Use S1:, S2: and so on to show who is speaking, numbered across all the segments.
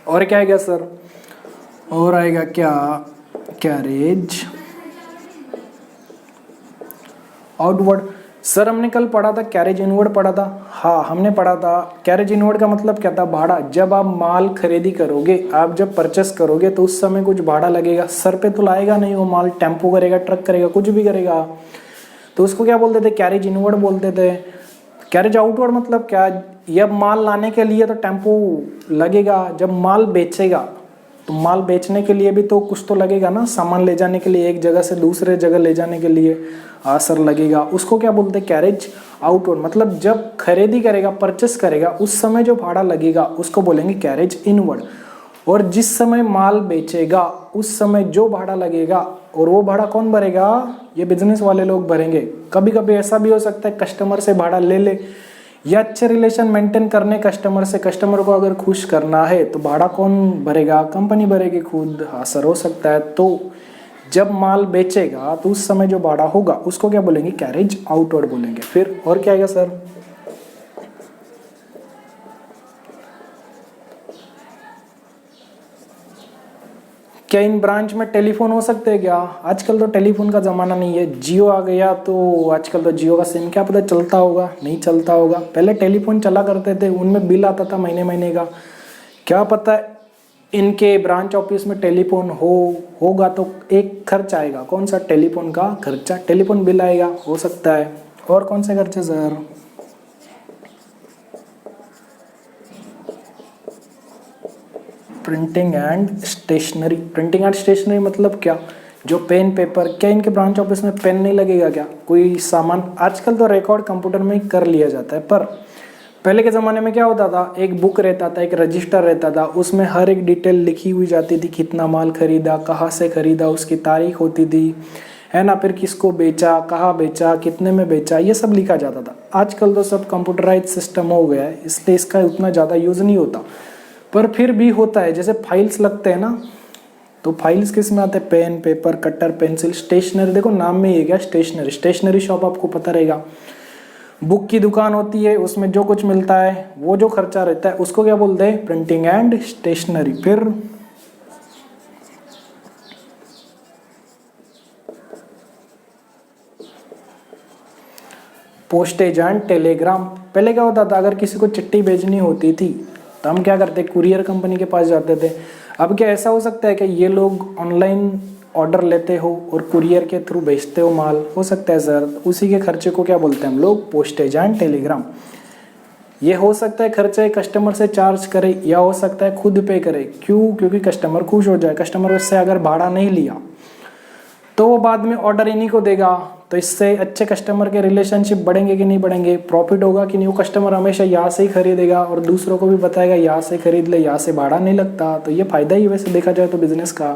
S1: और क्या आएगा सर? और आएगा क्या? Carriage outward. सर हमने कल पढ़ा था कैरेज इनवर्ड पढ़ा था। हाँ हमने पढ़ा था। कैरेज इनवर्ड का मतलब क्या था? भाड़ा। जब आप माल खरीदी करोगे, आप जब परचेस करोगे तो उस समय कुछ भाड़ा लगेगा। सर पे तो लाएगा नहीं वो माल, टेम्पो करेगा, ट्रक करेगा, कुछ भी करेगा, तो उसको क्या बोलते थे? कैरेज इनवर्ड बोलते थे। कैरेज आउटवर्ड मतलब क्या? जब माल लाने के लिए तो टेम्पो लगेगा, जब माल बेचेगा तो माल बेचने के लिए भी तो कुछ तो लगेगा ना, सामान ले जाने के लिए, एक जगह से दूसरे जगह ले जाने के लिए सर लगेगा। उसको क्या बोलते हैं? Carriage outward. मतलब जब खरीदी करेगा, परचेस करेगा, उस समय जो भाड़ा लगेगा उसको बोलेंगे कैरेज इनवर्ड। और जिस समय माल बेचेगा उस समय जो भाड़ा लगेगा, और वो भाड़ा कौन भरेगा? ये बिजनेस वाले लोग भरेंगे। कभी कभी ऐसा भी हो सकता है कस्टमर से भाड़ा ले ले, या अच्छे रिलेशन मेंटेन करने कस्टमर से, कस्टमर को अगर खुश करना है तो भाड़ा कौन भरेगा? कंपनी भरेगी खुद। हाँ सर, हो सकता है। तो जब माल बेचेगा तो उस समय जो भाड़ा होगा उसको क्या बोलेंगे? कैरेज आउटवर्ड बोलेंगे। फिर और क्या आएगा सर? क्या इन ब्रांच में टेलीफोन हो सकते हैं क्या? आजकल तो टेलीफोन का ज़माना नहीं है, जियो आ गया तो आजकल तो जियो का सिम क्या पता चलता होगा, नहीं चलता होगा। पहले टेलीफोन चला करते थे, उनमें बिल आता था महीने महीने का। क्या पता इनके ब्रांच ऑफिस में टेलीफोन होगा तो एक खर्च आएगा। कौन सा? टेलीफोन का खर्चा, टेलीफोन बिल आएगा, हो सकता है। और कौन से खर्चे sir? Printing and stationery. Printing and stationery मतलब क्या? जो पेन पेपर, क्या इनके ब्रांच ऑफिस में पेन नहीं लगेगा क्या? कोई सामान, आजकल तो रिकॉर्ड कंप्यूटर में ही कर लिया जाता है, पर पहले के ज़माने में क्या होता था? एक बुक रहता था, एक रजिस्टर रहता था, उसमें हर एक डिटेल लिखी हुई जाती थी। कितना माल खरीदा, कहाँ से खरीदा, उसकी तारीख होती थी, है ना। फिर किसको बेचा, कहाँ बेचा, कितने में बेचा, ये सब लिखा जाता था। आजकल तो सब कंप्यूटराइज सिस्टम हो गया है, इसलिए इसका उतना ज़्यादा यूज़ नहीं होता, पर फिर भी होता है। जैसे फाइल्स लगते हैं ना, तो फाइल्स किस में आते हैं? Pen, paper, cutter, pencil. Stationery, देखो नाम में ही है क्या? स्टेशनरी। स्टेशनरी शॉप आपको पता रहेगा, बुक की दुकान होती है, उसमें जो कुछ मिलता है वो जो खर्चा रहता है उसको क्या बोलते हैं? Printing and stationery. फिर पोस्टेज एंड टेलीग्राम। पहले क्या होता था? अगर किसी को चिट्ठी भेजनी होती थी तो हम क्या करते? कुरियर कंपनी के पास जाते थे। अब क्या ऐसा हो सकता है कि ये लोग ऑनलाइन ऑर्डर लेते हो और कुरियर के थ्रू भेजते हो माल? हो सकता है सर। उसी के खर्चे को क्या बोलते हैं हम लोग? Postage and Telegram. ये हो सकता है खर्चा कस्टमर से चार्ज करे, या हो सकता है खुद पे करे। क्यों? क्योंकि कस्टमर खुश हो जाए। कस्टमर से अगर भाड़ा नहीं लिया तो वो बाद में ऑर्डर इन्हीं को देगा, तो इससे अच्छे कस्टमर के रिलेशनशिप बढ़ेंगे कि नहीं बढ़ेंगे? प्रॉफिट होगा कि नहीं? वो कस्टमर हमेशा यहाँ से ही खरीदेगा और दूसरों को भी बताएगा यहाँ से खरीद ले, यहाँ से भाड़ा नहीं लगता। तो ये फायदा ही वैसे देखा जाए तो बिजनेस का।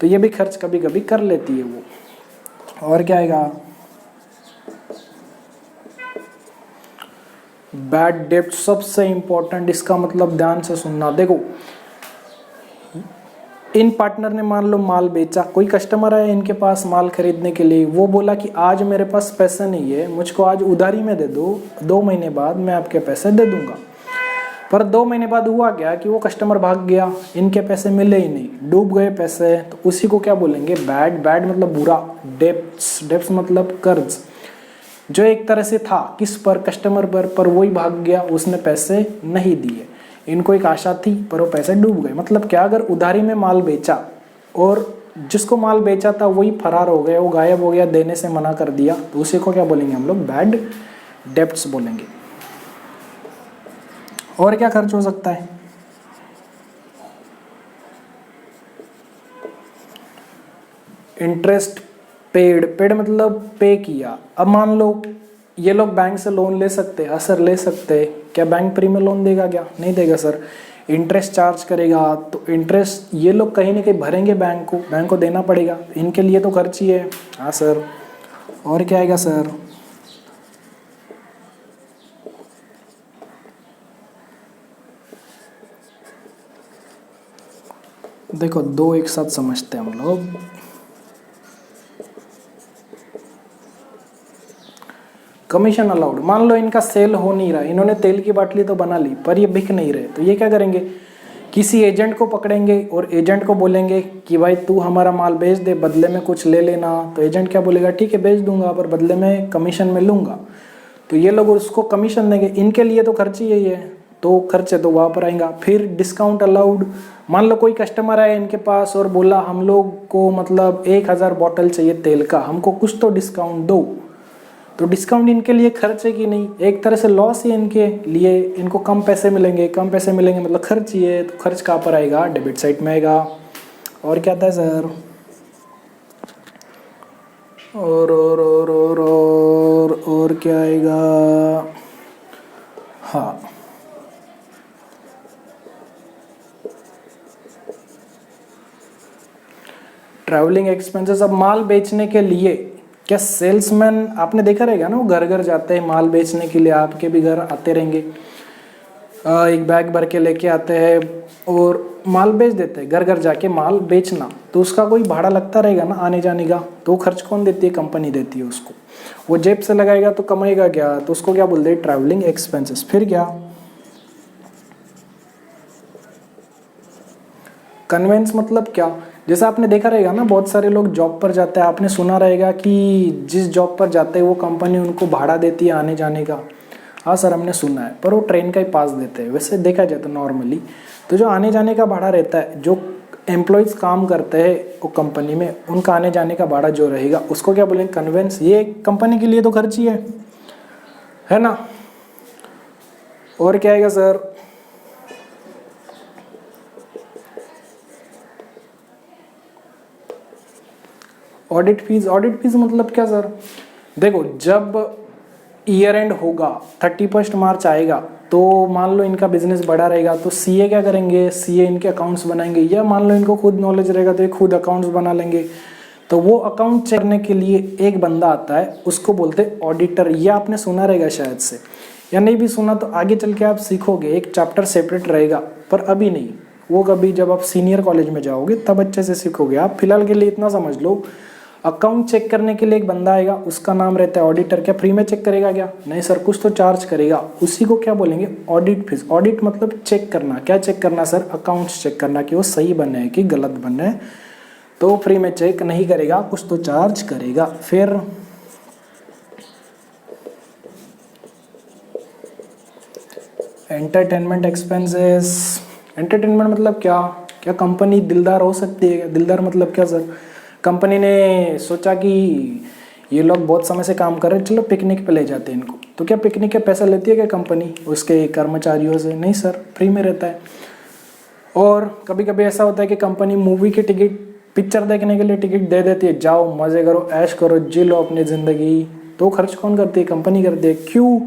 S1: तो ये भी खर्च कभी कभी कर लेती है वो। और क्या आएगा? बैड डेब्ट सबसे इंपॉर्टेंट। इसका मतलब ध्यान से सुनना। देखो, इन पार्टनर ने मान लो माल बेचा, कोई कस्टमर आया इनके पास माल खरीदने के लिए, वो बोला कि आज मेरे पास पैसे नहीं है, मुझको आज उधारी में दे दो, 2 महीने बाद मैं आपके पैसे दे दूंगा। पर 2 महीने बाद हुआ क्या कि वो कस्टमर भाग गया, इनके पैसे मिले ही नहीं, डूब गए पैसे। तो उसी को क्या बोलेंगे? बैड। बैड मतलब बुरा। डेब्ट्स। डेब्ट्स मतलब कर्ज, जो एक तरह से था किस पर? कस्टमर पर वही भाग गया, उसने पैसे नहीं दिए। इनको एक आशा थी पर वो पैसे डूब गए। मतलब क्या? अगर उधारी में माल बेचा और जिसको माल बेचा था वही फरार हो गया, वो गायब हो गया, देने से मना कर दिया, तो उसी को क्या बोलेंगे हम लोग? बैड डेब्ट्स बोलेंगे। और क्या खर्च हो सकता है? Interest paid. पेड मतलब पे किया। अब मान लो ये लोग बैंक से लोन ले सकते हैं। सर ले सकते हैं। क्या बैंक फ्री में लोन देगा क्या? नहीं देगा सर, इंटरेस्ट चार्ज करेगा। तो इंटरेस्ट ये लोग कहीं ना कहीं भरेंगे, बैंक को देना पड़ेगा, इनके लिए तो खर्च ही है। हाँ सर। और क्या आएगा सर? देखो दो एक साथ समझते हैं हम लोग। Commission allowed. मान लो इनका सेल हो नहीं रहा, इन्होंने तेल की बाटली तो बना ली पर ये बिक नहीं रहे, तो ये क्या करेंगे? किसी एजेंट को पकड़ेंगे और एजेंट को बोलेंगे कि भाई तू हमारा माल बेच दे, बदले में कुछ ले लेना। तो एजेंट क्या बोलेगा, ठीक है बेच दूंगा, पर बदले में कमीशन में लूँगा। तो ये लोग उसको कमीशन देंगे। इनके लिए तो खर्च ही यही है, तो खर्चे तो वहाँ पर आएगा। फिर डिस्काउंट अलाउड, मान लो कोई कस्टमर आया इनके पास और बोला हम लोग को मतलब 1000 बॉटल चाहिए तेल का, हमको कुछ तो डिस्काउंट दो। तो डिस्काउंट इनके लिए खर्च है कि नहीं, एक तरह से लॉस है इनके लिए। इनको कम पैसे मिलेंगे, कम पैसे मिलेंगे मतलब खर्च ही है। तो खर्च कहाँ पर आएगा, डेबिट साइड में आएगा। और क्या था सर, और क्या आएगा, हाँ ट्रैवलिंग एक्सपेंसेस। अब माल बेचने के लिए क्या सेल्समैन, आपने देखा रहेगा ना, वो घर घर जाते हैं माल बेचने के लिए, आपके भी घर आते रहेंगे, एक बैग भर के लेके आते हैं और माल बेच देते हैं। घर घर जाके माल बेचना, तो उसका कोई भाड़ा लगता रहेगा ना आने जाने का। तो खर्च कौन देती है, कंपनी देती है उसको। वो जेब से लगाएगा तो कमाएगा क्या, तो उसको क्या बोलते हैं, ट्रैवलिंग एक्सपेंसेस। फिर क्या, कन्वेंस मतलब क्या, जैसा आपने देखा रहेगा ना, बहुत सारे लोग जॉब पर जाते हैं, आपने सुना रहेगा कि जिस जॉब पर जाते हैं वो कंपनी उनको भाड़ा देती है आने जाने का। हाँ सर हमने सुना है, पर वो ट्रेन का ही पास देते हैं। वैसे देखा जाए तो नॉर्मली तो जो आने जाने का भाड़ा रहता है, जो एम्प्लॉयज़ काम करते हैं वो कंपनी में, उनका आने जाने का भाड़ा जो रहेगा उसको क्या बोलेंगे, कन्वेंस। ये कंपनी के लिए तो खर्च ही है ना। और क्या आएगा sir, audit fees. Audit fees मतलब क्या सर, देखो जब ईयर एंड होगा, 31 मार्च आएगा, तो मान लो इनका बिजनेस बड़ा रहेगा तो सीए क्या करेंगे, सीए इनके अकाउंट्स बनाएंगे। या मान लो इनको खुद नॉलेज रहेगा तो ये खुद अकाउंट्स बना लेंगे। तो वो अकाउंट चेक करने के लिए एक बंदा आता है, उसको बोलते हैं ऑडिटर। ये आपने सुना रहेगा शायद से, या नहीं भी सुना तो आगे चल के आप सीखोगे, एक चैप्टर सेपरेट रहेगा, पर अभी नहीं। वो कभी जब आप सीनियर कॉलेज में जाओगे तब अच्छे से सीखोगे। आप फिलहाल के लिए इतना समझ लो, अकाउंट चेक करने के लिए एक बंदा आएगा, उसका नाम रहता है ऑडिटर। क्या फ्री में चेक करेगा क्या, नहीं सर कुछ तो चार्ज करेगा। उसी को क्या बोलेंगे, ऑडिट फीस। ऑडिट मतलब चेक करना। क्या चेक करना सर, अकाउंट्स चेक करना कि वो सही बने हैं कि गलत बने हैं। तो फ्री में चेक नहीं करेगा, कुछ तो चार्ज करेगा। फिर एंटरटेनमेंट एक्सपेंसेस। एंटरटेनमेंट मतलब क्या, क्या कंपनी दिलदार हो सकती है। दिलदार मतलब क्या सर, कंपनी ने सोचा कि ये लोग बहुत समय से काम कर रहे हैं, चलो पिकनिक पे ले जाते हैं इनको। तो क्या पिकनिक के पैसा लेती है क्या कंपनी उसके कर्मचारियों से, नहीं सर फ्री में रहता है। और कभी कभी ऐसा होता है कि कंपनी मूवी की टिकट, पिक्चर देखने के लिए टिकट दे देती है, जाओ मज़े करो, ऐश करो, जी लो अपनी ज़िंदगी। तो खर्च कौन करती है, कंपनी करती है। क्यों,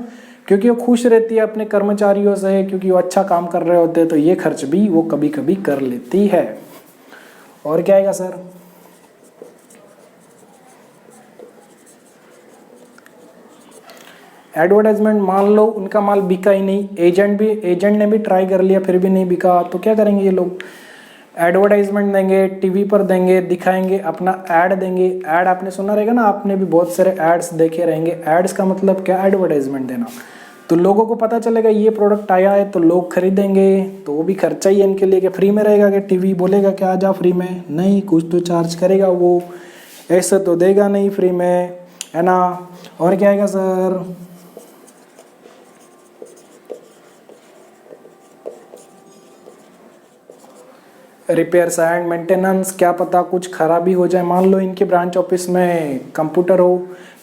S1: क्योंकि वो खुश रहती है अपने कर्मचारियों से, क्योंकि वो अच्छा काम कर रहे होते हैं। तो ये खर्च भी वो कभी कभी कर लेती है। और क्या आएगा सर, एडवर्टाइजमेंट। मान लो उनका माल बिका ही नहीं, एजेंट ने भी ट्राई कर लिया फिर भी नहीं बिका, तो क्या करेंगे ये लोग, एडवर्टाइजमेंट देंगे, टीवी पर देंगे, दिखाएंगे, अपना ऐड देंगे। ऐड आपने सुना रहेगा ना, आपने भी बहुत सारे एड्स देखे रहेंगे। एड्स का मतलब क्या, एडवर्टाइजमेंट देना। तो लोगों को पता चलेगा ये प्रोडक्ट आया है तो लोग खरीदेंगे। तो वो भी खर्चा ही है इनके लिए। कि फ्री में रहेगा कि टीवी बोलेगा क्या आ जा फ्री में, नहीं कुछ तो चार्ज करेगा वो, ऐसा तो देगा नहीं फ्री में, है ना। और क्या आएगा सर, रिपेयर्स एंड मेंटेनेंस। क्या पता कुछ खराबी हो जाए, मान लो इनके ब्रांच ऑफिस में कंप्यूटर हो,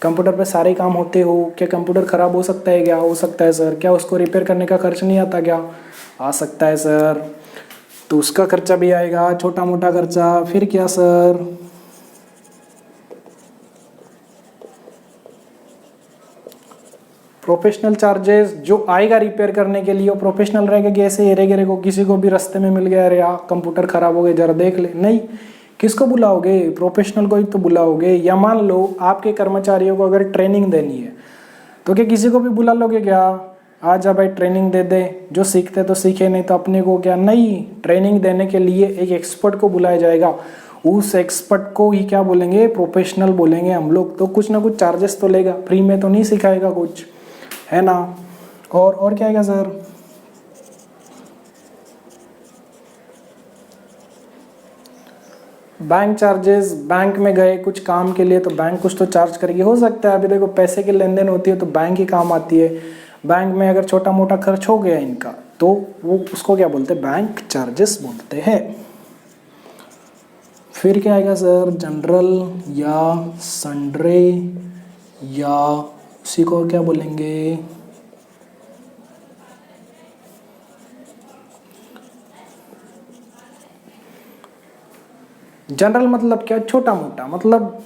S1: कंप्यूटर पे सारे काम होते हो, क्या कंप्यूटर खराब हो सकता है क्या, हो सकता है सर। क्या उसको रिपेयर करने का खर्च नहीं आता क्या, आ सकता है सर। तो उसका खर्चा भी आएगा, छोटा मोटा खर्चा। फिर क्या सर, प्रोफेशनल चार्जेस। जो आएगा रिपेयर करने के लिए वो प्रोफेशनल रहेगा कि ऐसे हेरे गेरे को किसी को भी रास्ते में मिल गया, अरे यार कंप्यूटर खराब हो गया जरा देख ले, नहीं, किसको बुलाओगे, प्रोफेशनल को ही तो बुलाओगे। या मान लो आपके कर्मचारियों को अगर ट्रेनिंग देनी है तो क्या किसी को भी बुला लोगे क्या, आ जा भाई ट्रेनिंग दे दे, जो सीखते तो सीखे, नहीं तो अपने को क्या। नहीं, ट्रेनिंग देने के लिए एक एक्सपर्ट को बुलाया जाएगा, उस एक्सपर्ट को ही क्या बोलेंगे, प्रोफेशनल बोलेंगे हम लोग। तो कुछ ना कुछ चार्जेस तो लेगा, फ्री में तो नहीं सिखाएगा कुछ, है ना। और क्या है सर, बैंक चार्जेस, बैंक में गए कुछ काम के लिए तो बैंक कुछ तो चार्ज करेगी, हो सकता है। अभी देखो पैसे की लेन देन होती है तो बैंक ही काम आती है। बैंक में अगर छोटा मोटा खर्च हो गया इनका तो वो उसको क्या बोलते हैं, बैंक चार्जेस बोलते हैं। फिर क्या आएगा सर, जनरल या सन्ड्रे या उसी को क्या बोलेंगे, जनरल मतलब क्या, छोटा मोटा, मतलब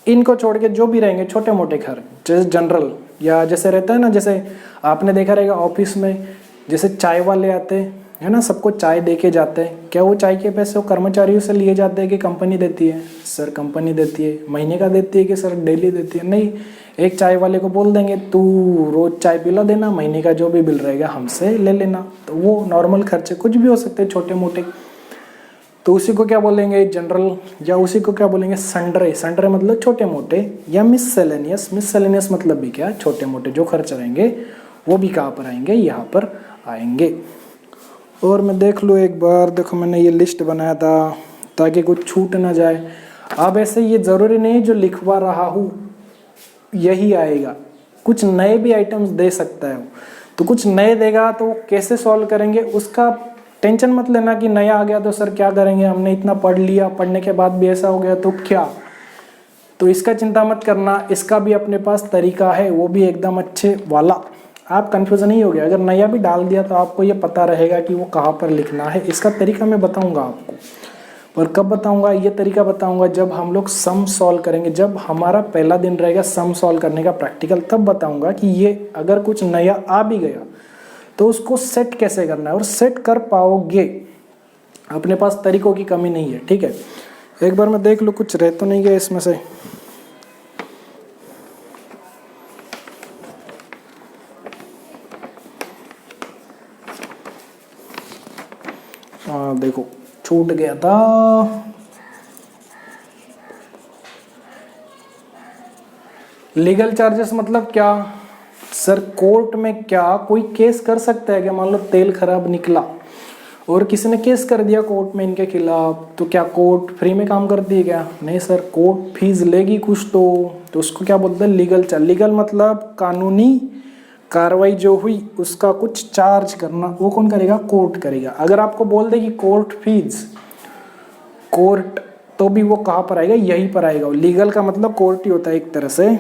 S1: इनको छोड़ के जो भी रहेंगे छोटे मोटे खर्च, जैसे जनरल या जैसे रहता है ना, जैसे आपने देखा रहेगा ऑफिस में जैसे चाय वाले आते हैं है ना, सबको चाय दे के जाते हैं, क्या वो चाय के पैसे वो कर्मचारियों से लिए जाते हैं कि कंपनी देती है? सर कंपनी देती है। महीने का देती है कि सर डेली देती है? नहीं, एक चाय वाले को बोल देंगे तू रोज चाय पिला देना, महीने का जो भी बिल रहेगा हमसे ले लेना। तो वो नॉर्मल खर्चे कुछ भी हो सकते हैं छोटे मोटे, तो उसी को क्या बोलेंगे, जनरल, या उसी को क्या बोलेंगे, सन्ड्रे। सन्ड्रे मतलब छोटे मोटे, या मिससेलेनियस। मिससेलेनियस मतलब भी क्या, छोटे मोटे जो खर्च रहेंगे वो भी कहाँ पर आएंगे, यहाँ पर आएंगे। और मैं देख लूँ एक बार, देखो मैंने ये लिस्ट बनाया था ताकि कुछ छूट ना जाए। अब ऐसे ये ज़रूरी नहीं जो लिखवा रहा हूँ यही आएगा, कुछ नए भी आइटम्स दे सकता है। तो कुछ नए देगा तो कैसे सॉल्व करेंगे उसका टेंशन मत लेना कि नया आ गया तो सर क्या करेंगे, हमने इतना पढ़ लिया, पढ़ने के बाद भी ऐसा हो गया तो क्या। तो इसका चिंता मत करना, इसका भी अपने पास तरीका है, वो भी एकदम अच्छे वाला। आप कंफ्यूजन नहीं हो गया, अगर नया भी डाल दिया तो आपको ये पता रहेगा कि वो कहाँ पर लिखना है। इसका तरीका मैं बताऊंगा आपको, पर कब बताऊंगा, ये तरीका बताऊंगा जब हम लोग सम सॉल्व करेंगे, जब हमारा पहला दिन रहेगा सम सॉल्व करने का प्रैक्टिकल, तब बताऊंगा कि ये अगर कुछ नया आ भी गया तो उसको सेट कैसे करना है, और सेट कर पाओगे। अपने पास तरीकों की कमी नहीं है, ठीक है। एक बार मैं देख लूँ कुछ रह तो नहीं गया इसमें से। देखो छूट गया था, लीगल चार्जेस मतलब क्या सर, कोर्ट में क्या कोई केस कर सकता है क्या? मान लो तेल खराब निकला और किसी ने केस कर दिया कोर्ट में इनके खिलाफ, तो क्या कोर्ट फ्री में काम करती है क्या? नहीं सर, कोर्ट फीस लेगी कुछ तो उसको क्या बोलते हैं, लीगल चार्ज। लीगल मतलब कानूनी कार्रवाई जो हुई उसका कुछ चार्ज करना, वो कौन करेगा? कोर्ट करेगा। अगर आपको बोल दे कि कोर्ट फीस, कोर्ट, तो भी वो कहाँ पर आएगा, यहीं पर आएगा। लीगल का मतलब कोर्ट ही होता है एक तरह से।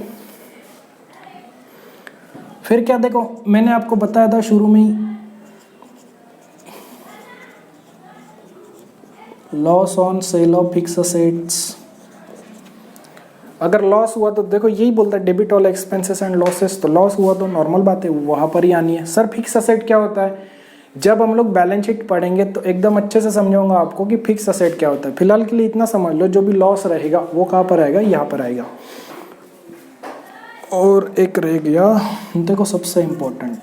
S1: फिर क्या, देखो मैंने आपको बताया था शुरू में ही, loss on sale of fix assets. अगर लॉस हुआ तो देखो यही बोलता है debit all expenses and losses, तो लॉस हुआ तो नॉर्मल बात है वहां पर ही आनी है। सर फिक्स असेट क्या होता है? जब हम लोग बैलेंस शीट पढ़ेंगे तो एकदम अच्छे से समझाऊंगा आपको कि फिक्स असेट क्या होता है। फिलहाल के लिए इतना समझ लो, जो भी लॉस रहेगा वो कहाँ पर आएगा, यहाँ पर आएगा। और एक रह गया, देखो सबसे इम्पोर्टेंट,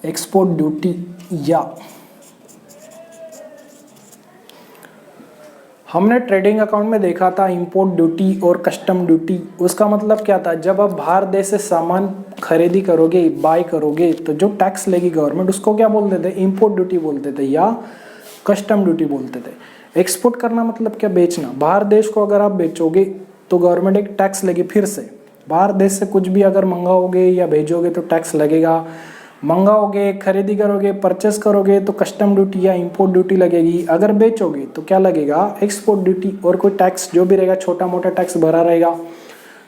S1: एक्सपोर्ट ड्यूटी। या हमने ट्रेडिंग अकाउंट में देखा था इंपोर्ट ड्यूटी और कस्टम ड्यूटी। उसका मतलब क्या था, जब आप बाहर देश से सामान खरीदी करोगे, बाय करोगे, तो जो टैक्स लेगी गवर्नमेंट उसको क्या बोलते थे, इंपोर्ट ड्यूटी बोलते थे या कस्टम ड्यूटी बोलते थे। एक्सपोर्ट करना मतलब क्या, बेचना। बाहर देश को अगर आप बेचोगे तो गवर्नमेंट एक टैक्स लेगी फिर से। बाहर देश से कुछ भी अगर मंगाओगे या भेजोगे तो टैक्स लगेगा। मंगाओगे, खरीदी करोगे, परचेस करोगे तो कस्टम ड्यूटी या इंपोर्ट ड्यूटी लगेगी। अगर बेचोगे तो क्या लगेगा, एक्सपोर्ट ड्यूटी। और कोई टैक्स जो भी रहेगा छोटा मोटा टैक्स भरा रहेगा,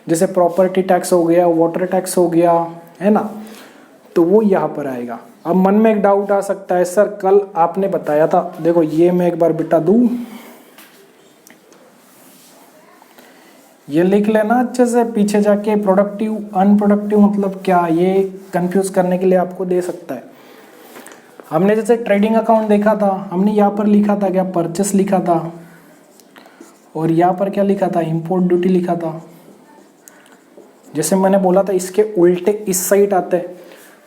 S1: जैसे प्रॉपर्टी टैक्स हो गया, वाटर टैक्स हो गया, है ना, तो वो यहाँ पर आएगा। अब मन में एक डाउट आ सकता है, सर कल आपने बताया था, देखो ये मैं एक बार बिटा दूं, ये लिख लेना अच्छे से, पीछे जाके प्रोडक्टिव अनप्रोडक्टिव मतलब क्या, ये कंफ्यूज करने के लिए आपको दे सकता है। हमने जैसे ट्रेडिंग अकाउंट देखा था, हमने यहाँ पर लिखा था क्या, परचेस लिखा था, और यहाँ पर क्या लिखा था, इंपोर्ट ड्यूटी लिखा था। जैसे मैंने बोला था इसके उल्टे इस साइड आते हैं,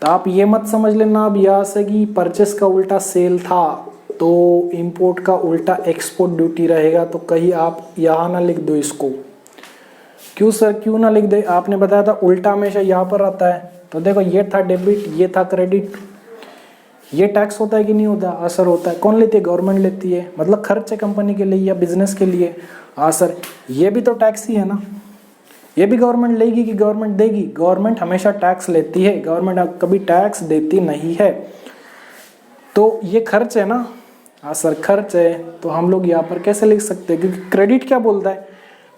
S1: तो आप ये मत समझ लेना अब यहाँ से कि परचेस का उल्टा सेल था तो इंपोर्ट का उल्टा एक्सपोर्ट ड्यूटी रहेगा। तो कहीं आप यहाँ ना लिख दो इसको। क्यों सर, क्यों ना लिख दे, आपने बताया था उल्टा हमेशा यहाँ पर आता है। तो देखो ये था डेबिट, ये था क्रेडिट, ये टैक्स होता है कि नहीं होता? हाँ सर होता है। कौन लेती है? गवर्नमेंट लेती है, मतलब खर्च है कंपनी के लिए या बिजनेस के लिए। हाँ सर, ये भी तो टैक्स ही है ना, ये भी गवर्नमेंट लेगी कि गवर्नमेंट देगी? गवर्नमेंट हमेशा टैक्स लेती है, गवर्नमेंट कभी टैक्स देती नहीं है। तो ये खर्च है ना। हाँ सर खर्च है, तो हम लोग यहाँ पर कैसे लिख सकते हैं? क्योंकि क्रेडिट क्या बोलता है?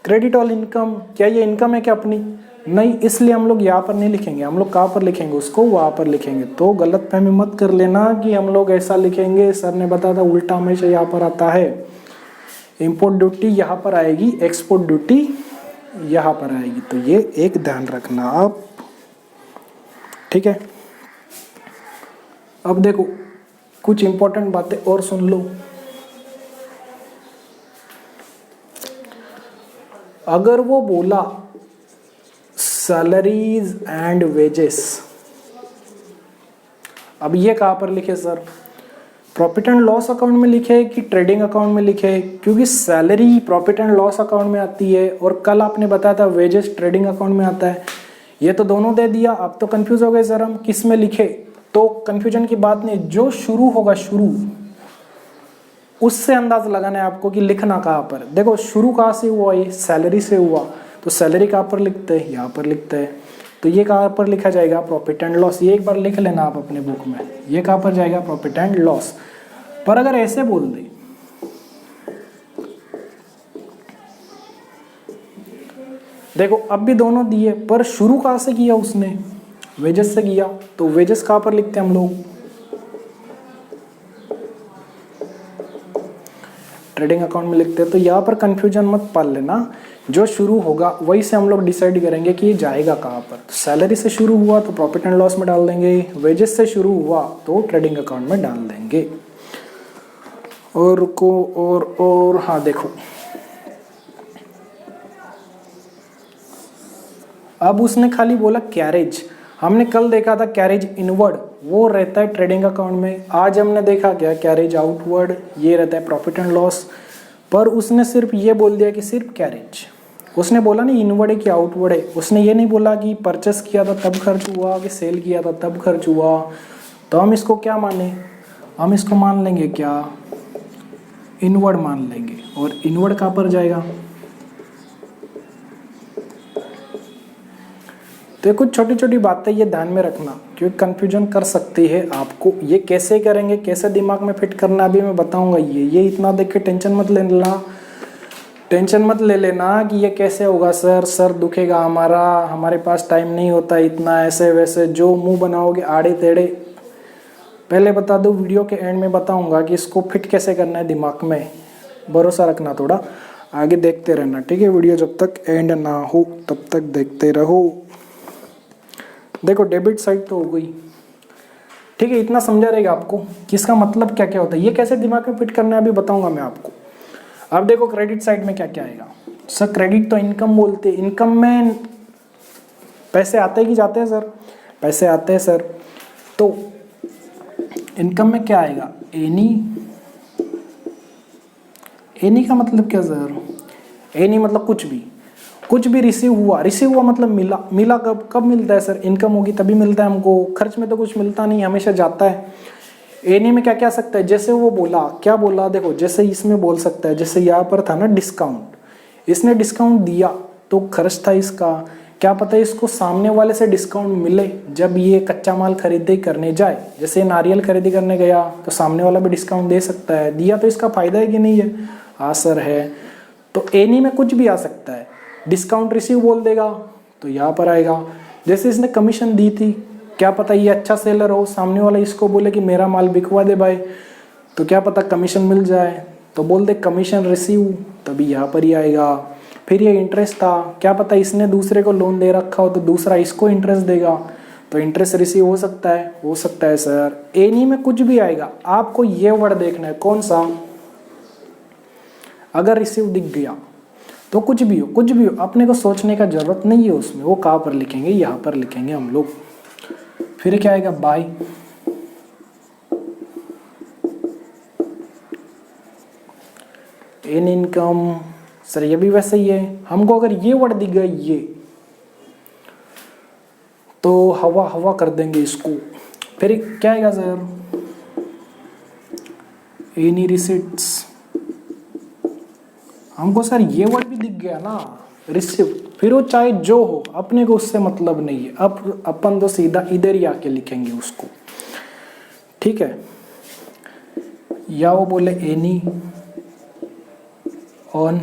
S1: Credit all income. क्या ये इनकम है क्या अपनी? नहीं, इसलिए हम लोग यहाँ पर नहीं लिखेंगे। हम लोग कहाँ पर लिखेंगे उसको? वहाँ पर लिखेंगे। तो गलत फहमी मत कर लेना कि हम लोग ऐसा लिखेंगे, सर ने बताया था, उल्टा हमेशा यहाँ पर आता है। इम्पोर्ट ड्यूटी यहाँ पर आएगी, एक्सपोर्ट ड्यूटी यहाँ पर आएगी। तो ये एक ध्यान रखना आप, ठीक है। अब देखो कुछ इंपॉर्टेंट बातें और सुन लो। अगर वो बोला सैलरीज एंड वेजेस, अब ये कहाँ पर लिखे sir? Profit and loss account में लिखे कि ट्रेडिंग अकाउंट में लिखे? क्योंकि salary profit and loss account में आती है और कल आपने बताया था वेजेस ट्रेडिंग अकाउंट में आता है। ये तो दोनों दे दिया, अब तो कंफ्यूज हो गए सर हम किस में लिखे। तो कंफ्यूजन की बात नहीं, जो शुरू होगा शुरू उससे अंदाज लगाना है आपको कि लिखना कहाँ पर। देखो शुरू कहाँ से हुआ? ये सैलरी से हुआ, तो सैलरी कहाँ पर लिखते हैं? यहाँ पर लिखते हैं। तो ये कहाँ पर लिखा जाएगा? Profit and loss. ये एक बार लिख लेना आप अपने बुक में, ये कहाँ पर जाएगा? Profit and loss. पर अगर ऐसे बोल दे, देखो अब भी दोनों दिए, पर शुरू कहाँ से किया उसने? वेजेस से किया। तो वेजेस कहाँ पर लिखते हैं हम लोग? ट्रेडिंग अकाउंट में लिखते हैं। तो यहाँ पर कंफ्यूजन मत पाल लेना, जो शुरू होगा वही से हम लोग डिसाइड करेंगे कि ये जाएगा कहाँ पर। तो सैलरी से शुरू हुआ तो प्रॉफिट एंड लॉस में डाल देंगे, वेजेस से शुरू हुआ तो ट्रेडिंग अकाउंट में डाल देंगे। और को और हाँ देखो, अब उसने खाली बोला कैरेज। हमने कल देखा था कैरेज इनवर्ड, वो रहता है ट्रेडिंग अकाउंट में। आज हमने देखा क्या? कैरेज आउटवर्ड, ये रहता है प्रॉफिट एंड लॉस। पर उसने सिर्फ ये बोल दिया कि सिर्फ कैरेज। उसने बोला नहीं इनवर्ड है कि आउटवर्ड है। उसने ये नहीं बोला कि परचेस किया था तब खर्च हुआ कि सेल किया था तब खर्च हुआ। तो हम इसको क्या माने? हम इसको मान लेंगे क्या? इनवर्ड मान लेंगे। और इनवर्ड कहाँ पर जाएगा? तो कुछ छोटी छोटी बातें ये ध्यान में रखना, क्योंकि कंफ्यूजन कर सकती है आपको। ये कैसे करेंगे, कैसे दिमाग में फिट करना, अभी मैं बताऊंगा। ये इतना देख के टेंशन मत ले लेना, टेंशन मत ले लेना कि ये कैसे होगा सर दुखेगा हमारा, हमारे पास टाइम नहीं होता इतना, ऐसे वैसे जो मुंह बनाओगे आड़े टेढ़े। पहले बता दो, वीडियो के एंड में बताऊंगा कि इसको फिट कैसे करना है दिमाग में। भरोसा रखना, थोड़ा आगे देखते रहना, ठीक है। वीडियो जब तक एंड ना हो तब तक देखते रहो। देखो डेबिट साइड तो हो गई, ठीक है। इतना समझा रहेगा आपको कि इसका मतलब क्या क्या होता है, ये कैसे दिमाग में फिट करना है अभी बताऊंगा मैं आपको। अब देखो क्रेडिट साइड में क्या क्या आएगा सर? क्रेडिट तो इनकम बोलते हैं। इनकम में पैसे आते हैं कि जाते हैं सर? पैसे आते हैं सर। तो इनकम में क्या आएगा? एनी। एनी का मतलब क्या सर? एनी मतलब कुछ भी रिसीव हुआ मतलब मिला कब मिलता है सर? इनकम होगी तभी मिलता है हमको, खर्च में तो कुछ मिलता नहीं, हमेशा जाता है। एनी में क्या क्या सकता है? जैसे वो बोला, क्या बोला देखो, जैसे इसमें बोल सकता है, जैसे यहाँ पर था ना डिस्काउंट, इसने डिस्काउंट दिया तो खर्च था इसका। क्या पता है इसको सामने वाले से डिस्काउंट मिले जब ये कच्चा माल खरीदी करने जाए। जैसे नारियल खरीदी करने गया तो सामने वाला भी डिस्काउंट दे सकता है, दिया तो इसका फायदा है कि नहीं है? हाँ सर है। तो एनी में कुछ भी आ सकता है। डिस्काउंट रिसीव बोल देगा तो यहाँ पर आएगा। जैसे इसने कमीशन दी थी, क्या पता ये अच्छा सेलर हो, सामने वाला इसको बोले कि मेरा माल बिकवा दे भाई, तो क्या पता कमीशन मिल जाए, तो बोल दे कमीशन रिसीव, तभी यहाँ पर ही आएगा। फिर ये इंटरेस्ट था, क्या पता इसने दूसरे को लोन दे रखा हो तो दूसरा इसको इंटरेस्ट देगा, तो इंटरेस्ट रिसीव हो सकता है सर। एनी में कुछ भी आएगा, आपको ये वर्ड देखना है कौन सा। अगर रिसीव दिख गया तो कुछ भी हो, अपने को सोचने का जरूरत नहीं है उसमें, वो कहाँ पर लिखेंगे? यहाँ पर लिखेंगे हम लोग। फिर क्या आएगा? बाय। इन इनकम सर, ये भी वैसे ही है। हमको अगर ये वर्ड दिख गया ये, तो हवा कर देंगे इसको। फिर क्या आएगा सर? Any receipts. हमको सर ये वर्ड भी दिख गया ना, रिसिप्ट, फिर वो चाहे जो हो, अपने को उससे मतलब नहीं है। अब अपन तो सीधा इधर ही आके लिखेंगे उसको, ठीक है। या वो बोले एनी ऑन,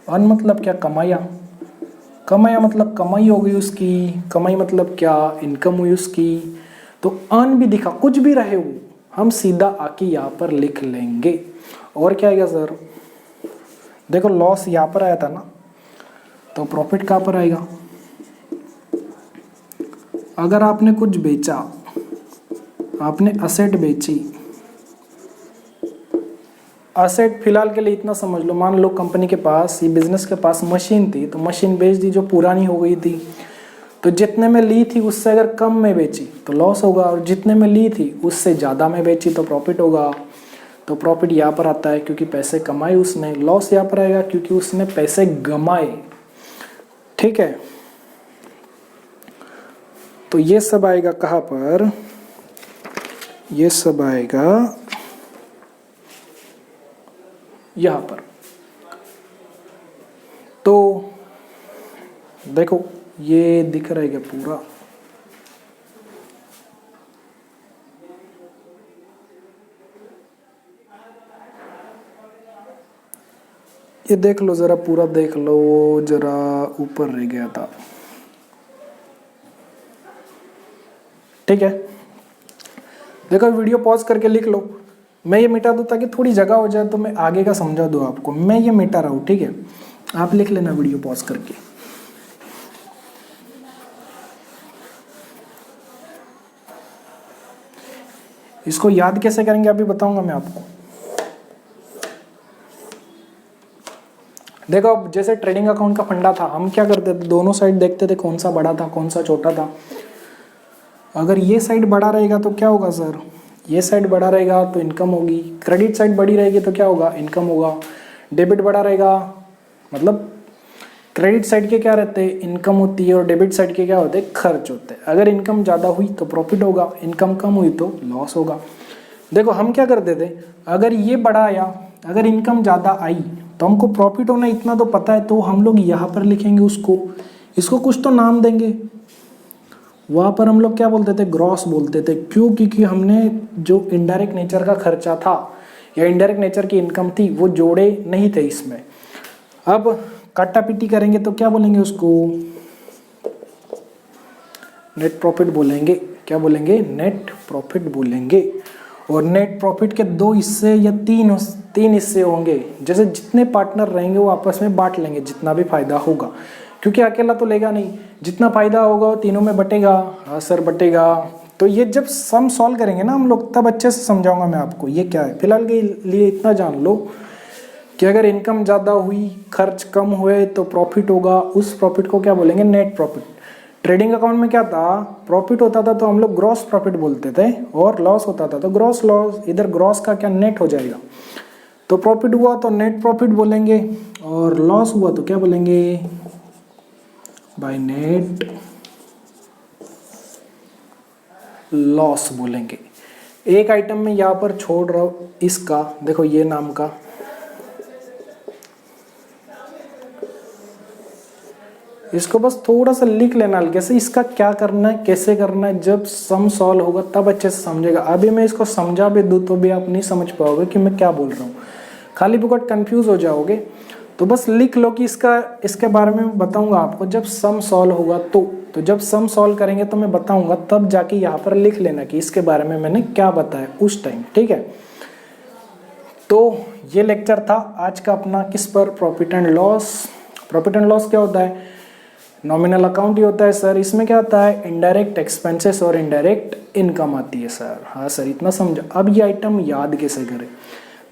S1: ऑन मतलब क्या, कमाया, कमाया मतलब कमाई हो गई उसकी, कमाई मतलब क्या, इनकम हुई उसकी। तो अर्न भी दिखा, कुछ भी रहे वो, हम सीधा आके यहाँ पर लिख लेंगे। और क्या आएगा सर, देखो लॉस यहाँ पर आया था ना, तो प्रॉफिट कहाँ पर आएगा। अगर आपने कुछ बेचा, आपने असेट बेची, असेट फिलहाल के लिए इतना समझ लो, मान लो कंपनी के पास, ये बिजनेस के पास मशीन थी, तो मशीन बेच दी जो पुरानी हो गई थी, तो जितने में ली थी उससे अगर कम में बेची तो लॉस होगा, और जितने में ली थी उससे ज़्यादा में बेची तो प्रॉफिट होगा। तो प्रॉफिट यहाँ पर आता है क्योंकि पैसे कमाए उसने, लॉस यहाँ पर आएगा क्योंकि उसने पैसे गमाए, ठीक है। तो ये सब आएगा कहाँ पर, ये सब आएगा यहाँ पर। तो देखो ये दिख रहा है क्या पूरा, ये देख लो जरा, पूरा देख लो, जरा ऊपर रह गया था, ठीक है। देखो वीडियो पॉज करके लिख लो, मैं ये मिटा दूँ ताकि थोड़ी जगह हो जाए, तो मैं आगे का समझा दूँ आपको। मैं ये मिटा रहा हूँ, ठीक है, आप लिख लेना वीडियो पॉज करके। इसको याद कैसे करेंगे अभी बताऊंगा मैं आपको। देखो अब जैसे ट्रेडिंग अकाउंट का फंडा था, हम क्या करते थे, दोनों साइड देखते थे कौन सा बड़ा था कौन सा छोटा था। अगर ये साइड बड़ा रहेगा तो क्या होगा सर, ये साइड बड़ा रहेगा तो इनकम होगी, क्रेडिट साइड बड़ी रहेगी तो क्या होगा, इनकम होगा। डेबिट बड़ा रहेगा मतलब क्रेडिट साइड के क्या रहते हैं, इनकम होती है, और डेबिट साइड के क्या होते हैं, खर्च होते हैं। अगर इनकम ज़्यादा हुई तो प्रॉफिट होगा, इनकम कम हुई तो लॉस होगा। देखो हम क्या करते थे, अगर ये बड़ा आया, अगर इनकम ज़्यादा आई तो हमको प्रॉफिट होना इतना तो पता है, तो हम लोग यहाँ पर लिखेंगे उसको, इसको कुछ तो नाम देंगे। वहाँ पर हम लोग क्या बोलते थे, ग्रॉस बोलते थे। क्यों, क्योंकि हमने जो इनडायरेक्ट नेचर का खर्चा था या इनडायरेक्ट नेचर की इनकम थी वो जोड़े नहीं थे इसमें। अब काटा पीटी करेंगे तो क्या बोलेंगे उसको, नेट प्रॉफिट बोलेंगे। क्या बोलेंगे, नेट प्रॉफिट बोलेंगे। और नेट प्रॉफिट के 2 हिस्से या 3 हिस्से होंगे, जैसे जितने पार्टनर रहेंगे वो आपस में बांट लेंगे जितना भी फायदा होगा, क्योंकि अकेला तो लेगा नहीं, जितना फायदा होगा वो तीनों में बटेगा। हाँ सर बटेगा। तो ये जब सम सॉल्व करेंगे ना हम लोग, तब अच्छे से समझाऊंगा मैं आपको ये क्या है। फिलहाल के लिए इतना जान लो कि अगर इनकम ज़्यादा हुई खर्च कम हुए तो प्रॉफिट होगा, उस प्रॉफिट को क्या बोलेंगे, नेट प्रॉफिट। ट्रेडिंग अकाउंट में क्या था, प्रॉफिट होता था तो हम लोग ग्रॉस प्रॉफिट बोलते थे, और लॉस होता था तो ग्रॉस लॉस। इधर ग्रॉस का क्या, नेट हो जाएगा। तो प्रॉफिट हुआ तो नेट प्रॉफिट बोलेंगे, और लॉस हुआ तो क्या बोलेंगे, बाय नेट लॉस बोलेंगे। एक आइटम में यहाँ पर छोड़ रहा हूँ इसका, देखो ये नाम का, इसको बस थोड़ा सा लिख लेना हल्के से, इसका क्या करना है कैसे करना है, जब सम सॉल्व होगा तब अच्छे से समझेगा। अभी मैं इसको समझा भी दूँ तो भी आप नहीं समझ पाओगे कि मैं क्या बोल रहा हूँ, खाली बुकट कंफ्यूज हो जाओगे। तो बस लिख लो कि इसके बारे में बताऊंगा आपको जब सम सॉल्व होगा। तो जब सम सॉल्व करेंगे तो मैं बताऊंगा, तब जाके यहाँ पर लिख लेना कि इसके बारे में मैंने क्या बताया उस टाइम, ठीक है। तो ये लेक्चर था आज का अपना, किस पर, profit and loss. Profit and loss क्या होता है, नॉमिनल अकाउंट ही होता है सर। इसमें क्या आता है, इनडायरेक्ट एक्सपेंसेस और इनडायरेक्ट इनकम आती है सर। हाँ सर इतना समझा। अब ये आइटम याद कैसे करें,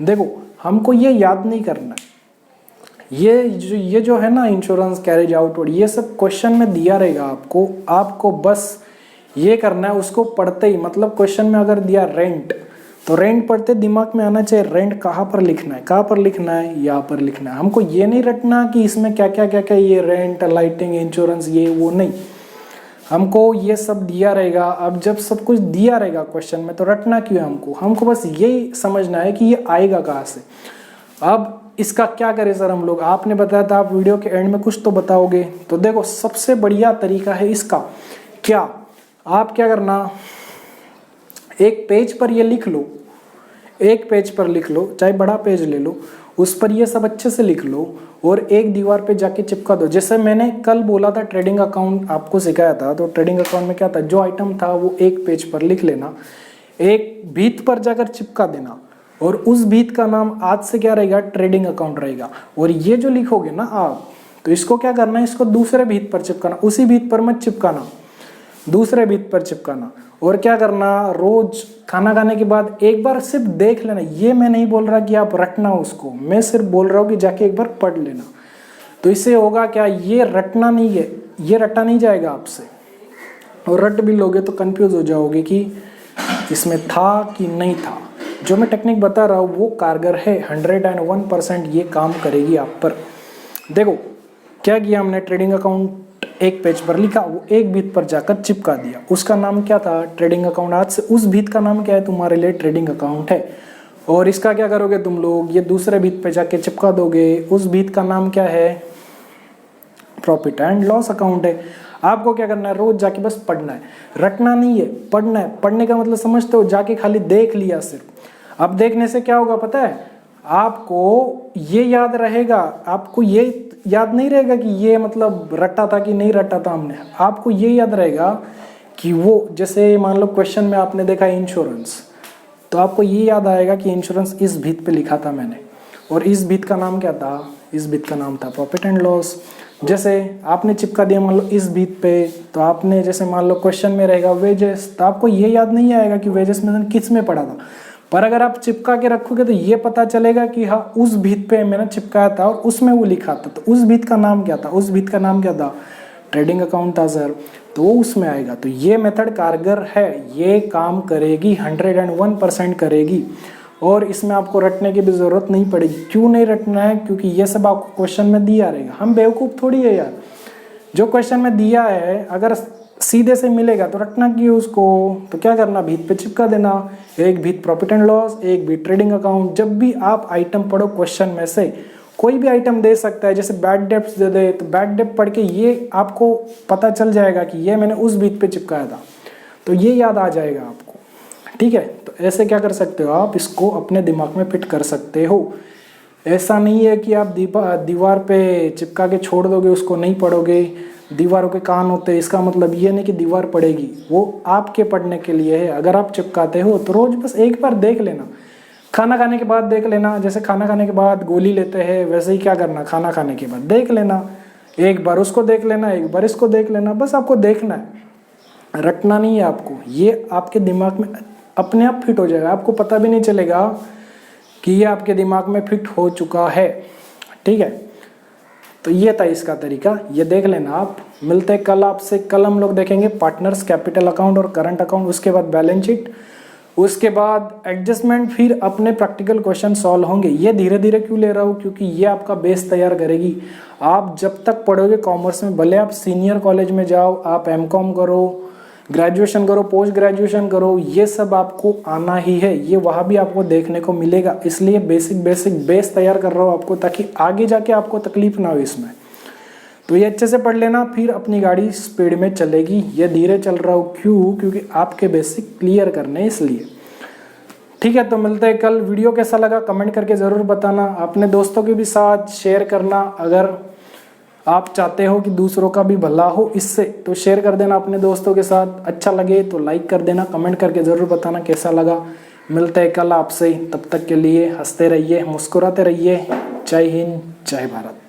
S1: देखो हमको ये याद नहीं करना है, ये जो है ना इंश्योरेंस, कैरेज आउटवर्ड, ये सब क्वेश्चन में दिया रहेगा आपको बस ये करना है उसको पढ़ते ही। मतलब क्वेश्चन में अगर दिया रेंट, तो रेंट पढ़ते दिमाग में आना चाहिए रेंट कहाँ पर लिखना है, कहाँ पर लिखना है, यहाँ पर लिखना है। हमको ये नहीं रटना कि इसमें क्या क्या ये रेंट, लाइटिंग, इंश्योरेंस, ये वो नहीं। हमको ये सब दिया रहेगा। अब जब सब कुछ दिया रहेगा क्वेश्चन में तो रटना क्यों है हमको बस यही समझना है कि ये आएगा कहाँ से। अब इसका क्या करें सर हम लोग, आपने बताया था आप वीडियो के एंड में कुछ तो बताओगे, तो देखो सबसे बढ़िया तरीका है इसका क्या, आप क्या करना, एक पेज पर ये लिख लो, एक पेज पर लिख लो, चाहे बड़ा पेज ले लो, उस पर ये सब अच्छे से लिख लो और एक दीवार पे जाके चिपका दो। जैसे मैंने कल बोला था ट्रेडिंग अकाउंट आपको सिखाया था, तो ट्रेडिंग अकाउंट में क्या था, जो आइटम था वो एक पेज पर लिख लेना, एक भीत पर जाकर चिपका देना और उस भीत का नाम आज से क्या रहेगा, ट्रेडिंग अकाउंट रहेगा। और ये जो लिखोगे ना आप, तो इसको क्या करना है, इसको दूसरे भीत पर चिपकाना, उसी भीत पर मत चिपकाना, दूसरे भीत पर चिपकाना। और क्या करना, रोज खाना खाने के बाद एक बार सिर्फ देख लेना। ये मैं नहीं बोल रहा कि आप रटना उसको, मैं सिर्फ बोल रहा हूँ कि जाके एक बार पढ़ लेना। तो इससे होगा क्या, ये रटना नहीं है, ये रटा नहीं जाएगा आपसे, और रट भी लोगे तो कंफ्यूज हो जाओगे कि इसमें था कि नहीं था। जो मैं टेक्निक बता रहा हूँ वो कारगर है, 101% ये काम करेगी आप पर। देखो क्या किया हमने, ट्रेडिंग अकाउंट एक पेज पर लिखा, वो एक भीत पर जाकर चिपका दिया, उसका नाम क्या था, ट्रेडिंग अकाउंट। आज से उस भीत का नाम क्या है, तुम्हारे लिए ट्रेडिंग अकाउंट है। और इसका क्या करोगे तुम लोग, ये दूसरे भीत पे जाके चिपका दोगे, उस भीत का नाम क्या है, प्रॉफिट एंड लॉस अकाउंट है। आपको क्या करना है, रोज जाके बस पढ़ना है, रटना नहीं है, पढ़ना है। पढ़ने का मतलब समझते हो, जाके खाली देख लिया सिर्फ। अब देखने से क्या होगा पता है, आपको ये याद रहेगा, आपको ये याद नहीं रहेगा कि ये मतलब रटा था कि नहीं रटा था हमने, आपको ये याद रहेगा कि वो, जैसे मान लो क्वेश्चन में आपने देखा इंश्योरेंस, तो आपको ये याद आएगा कि इंश्योरेंस इस भीत पे लिखा था मैंने, और इस भीत का नाम क्या था, इस भीत का नाम था प्रॉफिट एंड लॉस। जैसे आपने चिपका दिया मान लो इस भीत पे, तो आपने जैसे मान लो क्वेश्चन में रहेगा वेजेस, तो आपको ये याद नहीं आएगा कि वेजेस में किस में पढ़ा था, पर अगर आप चिपका के रखोगे तो ये पता चलेगा कि हाँ उस भीत पे मैंने चिपकाया था और उसमें वो लिखा था, तो उस भीत का नाम क्या था, उस भीत का नाम क्या था, ट्रेडिंग अकाउंट था सर, तो वो उसमें आएगा। तो ये मेथड कारगर है, ये काम करेगी, 101% करेगी, और इसमें आपको रटने की भी जरूरत नहीं पड़ेगी। क्यों नहीं रटना है, क्योंकि ये सब आपको क्वेश्चन में दिया रहेगा। हम बेवकूफ़ थोड़ी है यार, जो क्वेश्चन में दिया है अगर सीधे से मिलेगा तो रटना क्यों उसको, तो क्या करना, भीत पे चिपका देना, एक भीत प्रॉफिट एंड लॉस, एक भीत ट्रेडिंग अकाउंट। जब भी आप आइटम पढ़ो क्वेश्चन में से, कोई भी आइटम दे सकता है, जैसे बैड डेप्ट दे दे तो बैड डेप्ट पढ़ के ये आपको पता चल जाएगा कि ये मैंने उस भीत पे चिपकाया था, तो ये याद आ जाएगा आपको। ठीक है, तो ऐसे क्या कर सकते हो आप, इसको अपने दिमाग में फिट कर सकते हो। ऐसा नहीं है कि आप दीवार पे चिपका के छोड़ दोगे, उसको नहीं पढ़ोगे, दीवारों के कान होते हैं, इसका मतलब ये नहीं कि दीवार पड़ेगी, वो आपके पढ़ने के लिए है। अगर आप चिपकाते हो तो रोज बस एक बार देख लेना, खाना खाने के बाद देख लेना। जैसे खाना खाने के बाद गोली लेते हैं, वैसे ही क्या करना, खाना खाने के बाद देख लेना, एक बार उसको देख लेना, एक बार इसको देख लेना, बस आपको देखना है, रटना नहीं है आपको। ये आपके दिमाग में अपने आप फिट हो जाएगा, आपको पता भी नहीं चलेगा कि ये आपके दिमाग में फिट हो चुका है। ठीक है, तो ये था इसका तरीका, ये देख लेना आप। मिलते हैं कल आपसे, कल हम लोग देखेंगे पार्टनर्स, कैपिटल अकाउंट और करंट अकाउंट, उसके बाद बैलेंस शीट, उसके बाद एडजस्टमेंट, फिर अपने प्रैक्टिकल क्वेश्चन सॉल्व होंगे। ये धीरे धीरे क्यों ले रहा हूँ, क्योंकि ये आपका बेस तैयार करेगी। आप जब तक पढ़ोगे कॉमर्स में, भले आप सीनियर कॉलेज में जाओ, आप एमकॉम करो, ग्रेजुएशन करो, पोस्ट ग्रेजुएशन करो, ये सब आपको आना ही है, ये वहाँ भी आपको देखने को मिलेगा। इसलिए बेसिक बेस तैयार कर रहा हूँ आपको, ताकि आगे जाके आपको तकलीफ ना हो इसमें। तो ये अच्छे से पढ़ लेना, फिर अपनी गाड़ी स्पीड में चलेगी। ये धीरे चल रहा हूँ क्यों, क्योंकि आपके बेसिक क्लियर करने इसलिए। ठीक है, तो मिलते हैं कल। वीडियो कैसा लगा कमेंट करके ज़रूर बताना, अपने दोस्तों के भी साथ शेयर करना। अगर आप चाहते हो कि दूसरों का भी भला हो इससे, तो शेयर कर देना अपने दोस्तों के साथ। अच्छा लगे तो लाइक कर देना, कमेंट करके ज़रूर बताना कैसा लगा। मिलते हैं कल आपसे, तब तक के लिए हंसते रहिए, मुस्कुराते रहिए। जय हिंद, जय भारत।